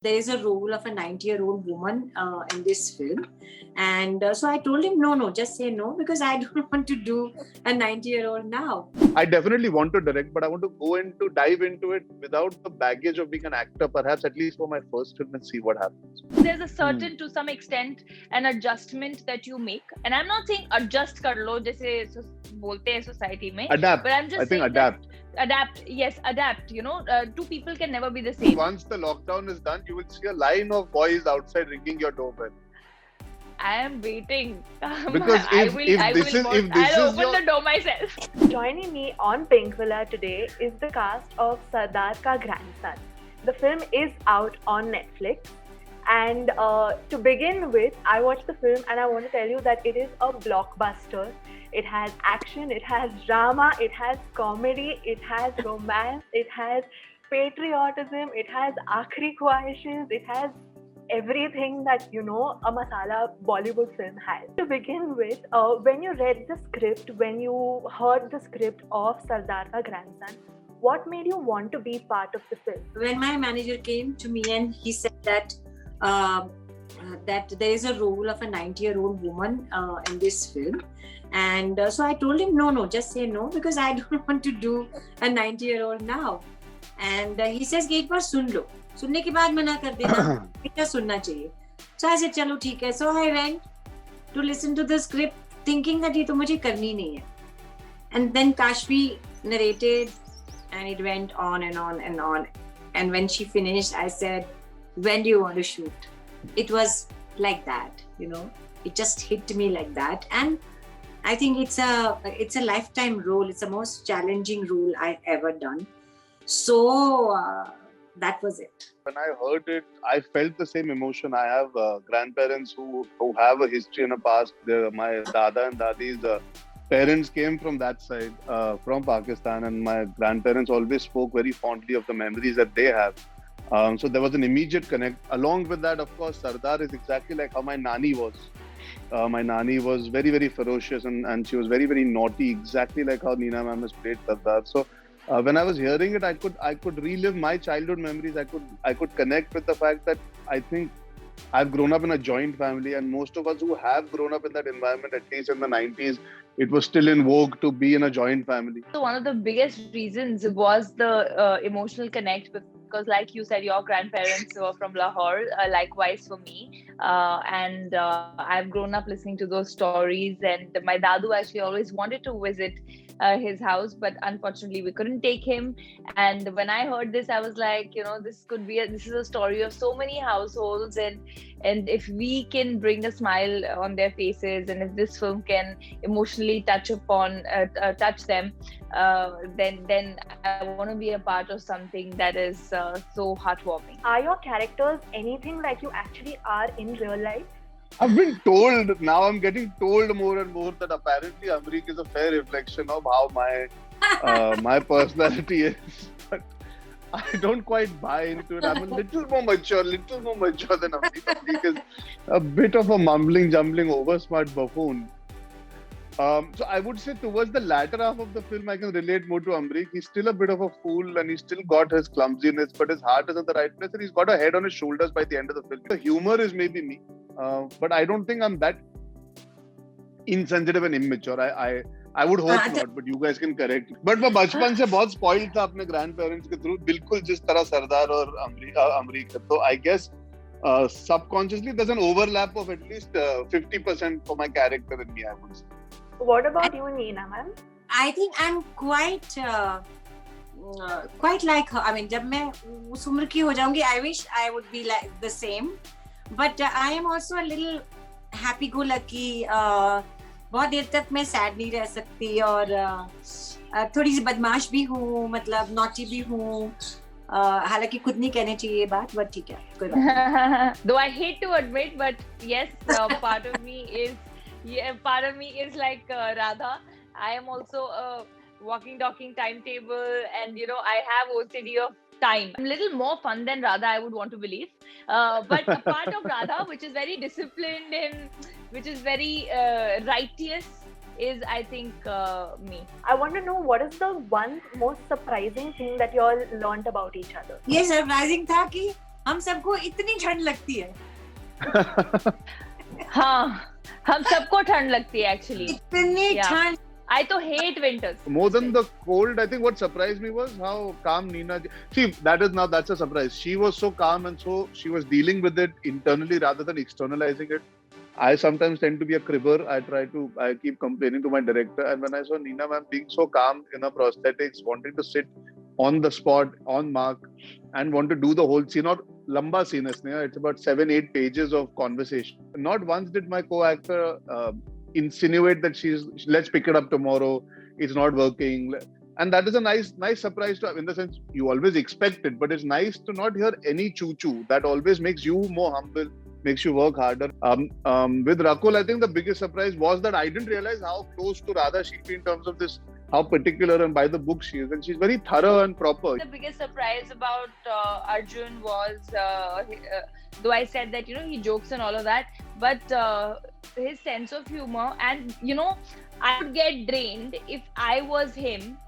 there is a role of a 90-year-old woman in this film. And so I told him, no, just say no, because I don't want to do a 90-year-old now. I definitely want to direct, but I want to dive into it without the baggage of being an actor, perhaps at least for my first film, and see what happens. There's a certain, to some extent, an adjustment that you make. And I'm not saying adjust kar lo, jaise bolte hai society mein. Adapt. But I'm just I think saying adapt. Adapt. You know, two people can never be the same. Once the lockdown is done, you will see a line of boys outside ringing your doorbell. I am waiting. Because I'll open the door myself. Joining me on Pinkvilla today is the cast of Sardar Ka Grandson. The film is out on Netflix. And to begin with, I watched the film and I want to tell you that it is a blockbuster. It has action, it has drama, it has comedy, it has romance, it has patriotism, it has aakhri khwahishes, it has everything that, you know, a masala Bollywood film has. To begin with, when you read the script, when you heard the script of Sardar Ka Grandson, what made you want to be part of the film? When my manager came to me and he said that that there is a role of a 90-year-old woman in this film, and so I told him, no, just say no, because I don't want to do a 90-year-old now. And he says कि एक बार सुन लो, सुनने के बाद मना कर देना, क्या सुनना चाहिए. So I said चलो ठीक है. So I went to listen to the script thinking that ये तो मुझे करनी नहीं है. And then Kashvi narrated and it went on and on and on. And when she finished, I said, when do you want to shoot? It was like that, you know, it just hit me like that. And I think it's a lifetime role. It's the most challenging role I've ever done. So that was it. When I heard it, I felt the same emotion. I have grandparents who have a history and a past. My dada and dadi's parents came from that side, from Pakistan, and my grandparents always spoke very fondly of the memories that they have. So there was an immediate connect. Along with that, of course, Sardar is exactly like how my nani was. My nani was very, very ferocious and she was very, very naughty, exactly like how Neena ma'am has played Sardar. So when I was hearing it, I could relive my childhood memories. I could connect with the fact that I think I've grown up in a joint family, and most of us who have grown up in that environment, at least in the 90s, it was still in vogue to be in a joint family. So one of the biggest reasons was the emotional connect, because like you said, your grandparents were from Lahore, likewise for me. And I've grown up listening to those stories, and my dadu actually always wanted to visit his house, but unfortunately we couldn't take him. And when I heard this, I was like, you know, this is a story of so many households, and if we can bring a smile on their faces, and if this film can emotionally touch them, then I want to be a part of something that is so heartwarming. Are your characters anything like you actually are in real life? I've been told, now I'm getting told more and more that apparently Amrik is a fair reflection of how my personality is. But I don't quite buy into it. I'm a little more mature than Amrik. Amrik is a bit of a mumbling, jumbling, oversmart buffoon. So I would say towards the latter half of the film, I can relate more to Amrik. He's still a bit of a fool and he's still got his clumsiness, but his heart is in the right place and he's got a head on his shoulders by the end of the film. The humor is maybe me, but I don't think I'm that insensitive and immature. I would hope not, but you guys can correct me. But मैं बचपन से बहुत spoiled था अपने grandparents के through, बिल्कुल जिस तरह सरदार और अमरीक है. So I guess subconsciously there's an overlap of at least 50% for my character in me, I would say. What about you, Neena ma'am? I think I'm quite like her. I mean, जब मैं उस उम्र की हो जाऊंगी, I wish I would be like the same. But I am also a little happy-go-lucky. बहुत देर तक मैं sad नहीं रह सकती और थोड़ी सी बदमाश भी हूँ, मतलब naughty भी हूँ. हालांकि खुद नहीं कहने चाहिए ये बात, but ठीक है, कोई बात नहीं. Though I hate to admit, but yes, part of me is like Radha. I am also a walking, talking timetable, and you know, I have OCD of time. I'm a little more fun than Radha, I would want to believe. But a part of Radha, which is very disciplined and which is very righteous, is I think me. I want to know what is the one most surprising thing that you all learned about each other. ये surprising था कि हम सबको इतनी ठंड लगती है. हाँ, हम सबको ठंड लगती है actually. इतनी Yeah. ठंड. I तो hate winters. More than the cold, I think what surprised me was how calm Nina. See, that's a surprise. She was so calm and so she was dealing with it internally rather than externalizing it. I sometimes tend to be a cribber. I keep complaining to my director. And when I saw Nina ma'am being so calm in her prosthetics, wanting to sit on the spot, on mark, and want to do the whole scene, not lamba scene, it's about 7-8 pages of conversation. Not once did my co-actor insinuate that let's pick it up tomorrow, it's not working. And that is a nice surprise to have, in the sense you always expect it, but it's nice to not hear any choo-choo. That always makes you more humble, makes you work harder. With Rakul, I think the biggest surprise was that I didn't realize how close to Radha she'd be in terms of this, how particular and by the book she is, and she's very thorough and proper. The biggest surprise about Arjun was, though I said that he jokes and all of that, but his sense of humor, and I would get drained if I was him,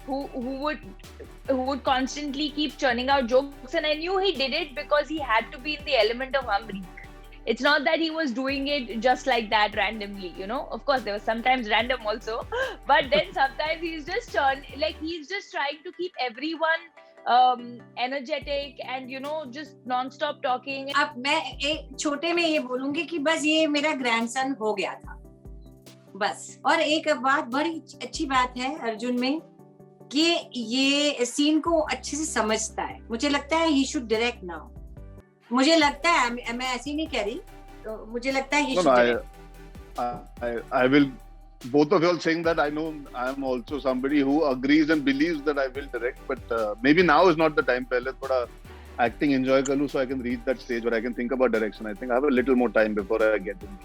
who would constantly keep churning out jokes, and I knew he did it because he had to be in the element of humbling. It's not that he was doing it just like that randomly, Of course, there was sometimes random also, but then sometimes he's just trying to keep everyone energetic and just non-stop talking. अब मैं एक छोटे में ये बोलूंगी कि बस ये मेरा ग्रैंडसन हो गया था, बस. और एक बात, बड़ी अच्छी बात है अर्जुन में कि ये सीन को अच्छे से समझता है. मुझे लगता है he should direct now. मुझे लगता है, मैं ऐसे ही नहीं कह रही, तो मुझे लगता है he should direct. I will. Both of you all saying that, I know I am also somebody who agrees and believes that I will direct, but maybe now is not the time. पहले थोड़ा acting enjoy कर लूँ so I can reach that stage where I can think about direction. I think I have a little more time before I get in.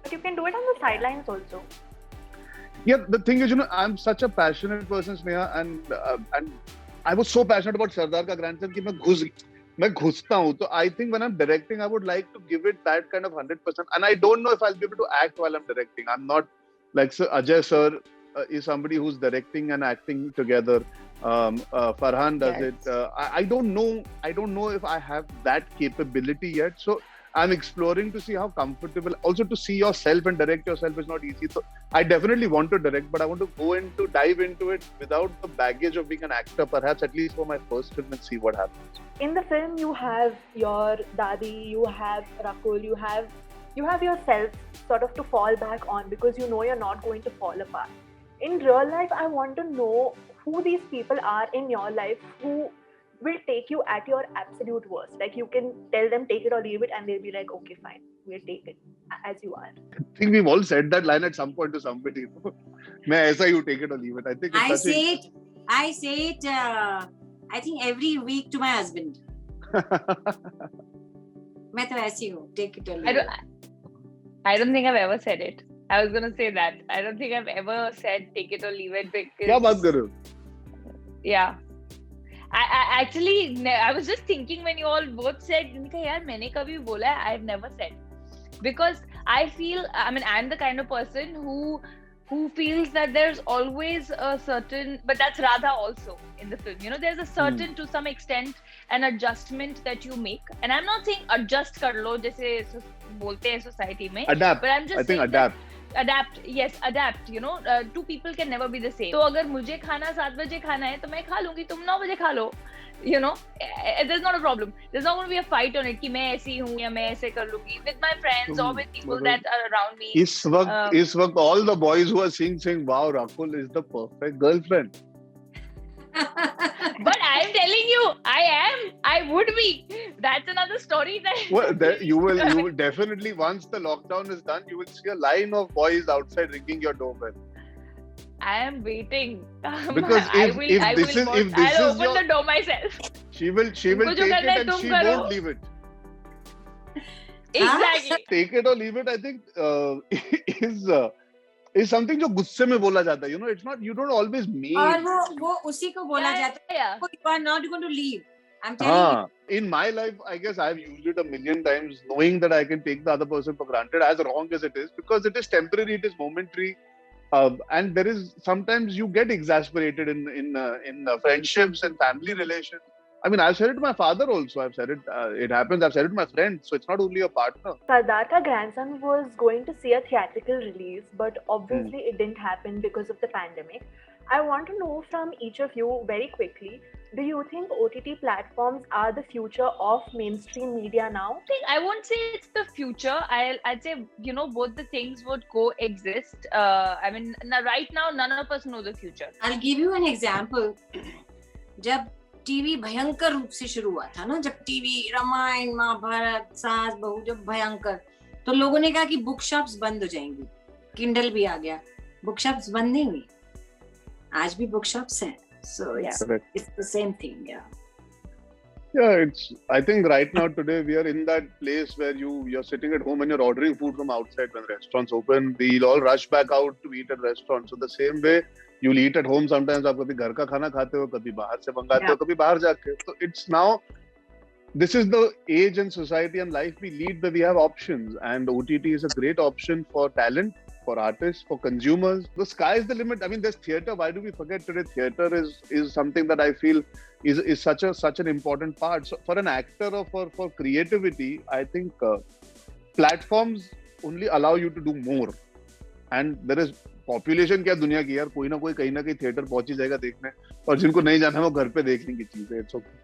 But you can do it on the sidelines also. Yeah, the thing is, I'm such a passionate person, Sneha, and I was so passionate about Sardar ka grandson कि मैं घुसता हूँ. So I think when I'm directing, I would like to give it that kind of 100%. And I don't know if I'll be able to act while I'm directing. I'm not like Ajay sir is somebody who's directing and acting together. Farhan does it. I don't know if I have that capability yet. So I'm exploring to see how comfortable. Also, to see yourself and direct yourself is not easy. So I definitely want to direct, but I want to dive into it without the baggage of being an actor, perhaps at least for my first film, and see what happens. In the film, you have your Dadi, you have Rakul, you have yourself sort of to fall back on because you're not going to fall apart. In real life, I want to know who these people are in your life who will take you at your absolute worst. Like, you can tell them take it or leave it and they'll be like, okay, fine, we'll take it as you are. I think we've all said that line at some point to somebody. मैं ऐसा ही, you take it or leave it. I think I say it I think every week to my husband. मैं तो ऐसी हूँ, take it or leave it. I don't think I've ever said it. I was gonna say that. I don't think I've ever said take it or leave it because. क्या बात कर रहे हो? Yeah. I actually, I was just thinking when you all both said, यार मैंने कभी बोला है, I've never said, because I feel, I'm the kind of person who feels that there's always a certain, but that's Radha also in the film, there's a certain to some extent an adjustment that you make, and I'm not saying adjust कर लो जैसे बोलते हैं society में, adapt. but I'm just I think adapt. Adapt, two people can never be the same. तो अगर मुझे खाना 7 बजे खाना है तो मैं खा लूंगी, तुम 9 बजे खा लो, there's not a problem. There's not going to be a fight on it कि मैं ऐसी हूँ या मैं ऐसे कर लूंगी. With my friends or with people that are around me. इस वक्त all the boys who are saying wow, Rakul is the perfect girlfriend. But I'm telling you, I would be. That's another story that. Well, you will definitely, once the lockdown is done, you will see a line of boys outside ringing your doorbell. I am waiting. Because if this is I'll open the door myself. She will take it and she won't leave it. Exactly. Take it or leave it, I think is something जो गुस्से में बोला जाता है. It's not, you don't always mean. और वो उसी को बोला जाता है. Yeah. You are not going to leave. I'm telling you. In my life, I guess I've used it a million times, knowing that I can take the other person for granted, as wrong as it is, because it is temporary, it is momentary, and there is sometimes you get exasperated in friendships and family relations. I mean, I've said it to my father also. I've said it. It happens. I've said it to my friends. So it's not only a partner. Sardar Ka Grandson was going to see a theatrical release, but obviously it didn't happen because of the pandemic. I want to know from each of you very quickly, do you think OTT platforms are the future of mainstream media now? I won't say it's the future. I'd say, both the things would coexist. I mean, right now, none of us know the future. I'll give you an example. जब TV भयंकर रूप से शुरू हुआ था ना, जब TV Ramayan Mahabharat सास बहू जब भयंकर, तो लोगों ने कहा कि बुक शॉप्स बंद हो जाएंगी, किंडल भी आ गया, बुक शॉप्स बंद नहीं हुई, आज भी बुक शॉप्स हैं. So it's the same thing. I think right now today we are in that place where you're sitting at home and you're ordering food from outside. When restaurants open, we'll all rush back out to eat at restaurants. So the same way you'll eat at home sometimes. आप कभी घर का खाना खाते हो, कभी बाहर से मंगाते हो, कभी बाहर जाके. So it's now, this is the age and society and life we lead where we have options, and OTT is a great option for talent, for artists, for consumers. The sky is the limit. I mean, there's theatre. Why do we forget today? Theatre is something that I feel is such an important part. So for an actor or for creativity, I think platforms only allow you to do more. And there is population क्या दुनिया की यार, कोई ना कोई कहीं ना कहीं थिएटर पहुंच ही जाएगा देखने, और जिनको नहीं जाना है वो घर पे देख लेंगे चीजें. It's okay.